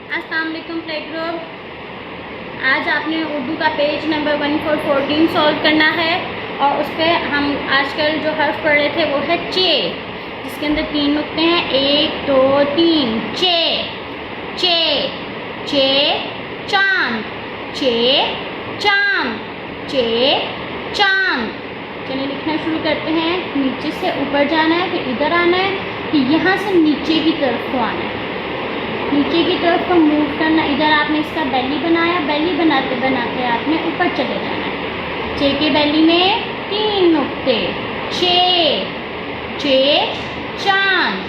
अस्सलाम वालेकुम play group. आज आपने उर्दू का पेज नंबर 1414 सॉल्व करना है और उस पर हम आजकल जो हर्फ पढ़ रहे थे वो है चे, जिसके अंदर 3 नुक्ते हैं, 1 2 3। चे चे चे चांद, चे चांद, चे चांद। चलिए लिखना शुरू करते हैं। नीचे से ऊपर जाना है, फिर इधर आना है, फिर यहाँ से नीचे की तरफ को आना है, नीचे की तरफ को मूव करना। इधर आपने इसका बेली बनाया, बेली बनाते बनाते आपने ऊपर चले जाना है। चे के बेली में 3 नुक्ते, चे चे चांद।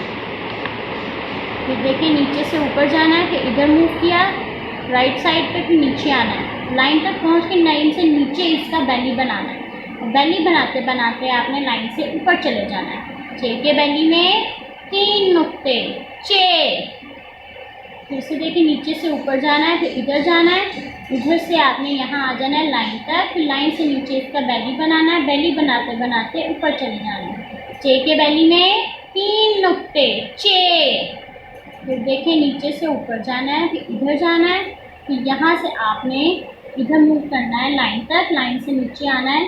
फिर देखिए नीचे से ऊपर जाना है, फिर इधर मूव किया राइट साइड पे, फिर नीचे आना है, लाइन तक पहुंच के लाइन से नीचे इसका बेली बनाना है। बेली बनाते बनाते आपने लाइन से ऊपर चले जाना है। चे के बेली में 3 नुक्ते, चे। फिर से देखिए नीचे से ऊपर जाना है, फिर इधर जाना है, इधर से आपने यहाँ आ जाना है लाइन तक, फिर लाइन से नीचे इसका बेली बनाना है, बेली बनाते बनाते ऊपर चले जाना है। चे के बेली में 3 नुक्ते, चे। फिर देखिए नीचे से ऊपर जाना है, फिर इधर जाना है, फिर यहाँ से आपने इधर मूव करना है लाइन तक, लाइन से नीचे आना है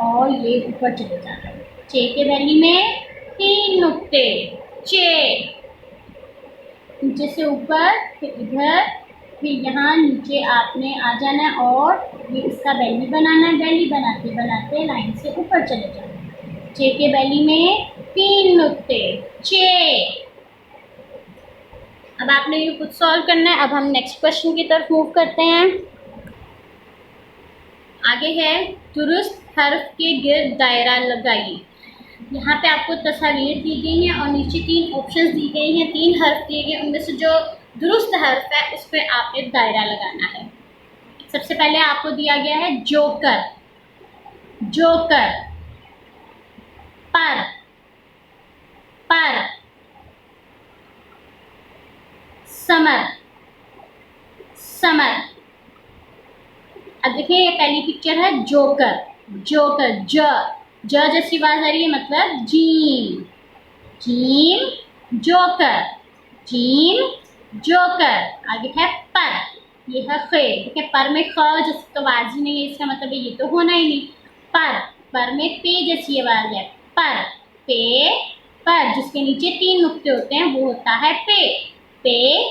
और ये ऊपर चले जाना है। चे के बेली में 3 नुक्ते, चे। नीचे से ऊपर, फिर इधर, फिर यहाँ नीचे आपने आ जाना है और ये इसका बेली बनाना है, बेली बनाते बनाते लाइन से ऊपर चले जाना है। चे के बेली में 3 नुक्ते, चे। अब आपने ये खुद सॉल्व करना है। अब हम नेक्स्ट क्वेश्चन की तरफ मूव करते हैं। आगे है दुरुस्त हर्फ के गिर्द दायरा लगाइए। यहाँ पे आपको तस्वीर दी गई है और नीचे 3 ऑप्शंस दी गई हैं, 3 हर्फ दिए गए, उनमें से जो दुरुस्त हर्फ है उस पर आपने दायरा लगाना है। सबसे पहले आपको दिया गया है जोकर, जोकर, पर, पर, समर, समर। अब देखिए ये पहली पिक्चर है जोकर, जोकर, ज जैसी आवाज आ रही है, मतलब gym, gym joker, gym joker. आगे है पर, ये है खे। देखिए पर में ख जैसी तो आवाज ही नहीं है, इसका मतलब ये तो होना ही नहीं। पर में पे जैसी आवाज है, पर, पे, पर, जिसके नीचे 3 नुक्ते होते हैं वो होता है पे, पे,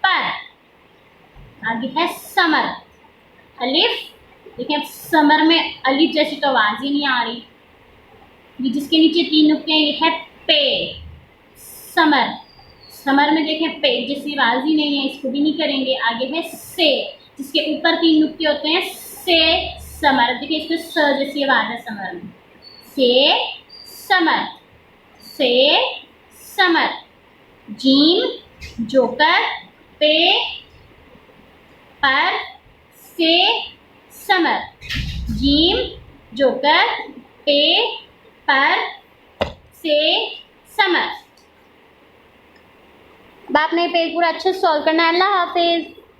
पर। आगे है समर, अलिफ। देखिए अब समर में अलिफ जैसी तो आवाज ही नहीं आ रही, ये जिसके नीचे 3 नुक्ते हैं ये है पे, समर। समर में देखें पे जैसी आवाज ही नहीं है, इसको भी नहीं करेंगे। आगे है से, जिसके ऊपर 3 नुक्ते होते हैं, से, समर। देखिए इसमें स जैसी आवाज है समर में, से, समर, से, समर। जीम जोकर, पे, पर, से, समर। जीम जोकर, पे, पर, से, समर। अब आपने पेज पूरा अच्छे से सॉल्व करना है। अल्लाह हाफिज।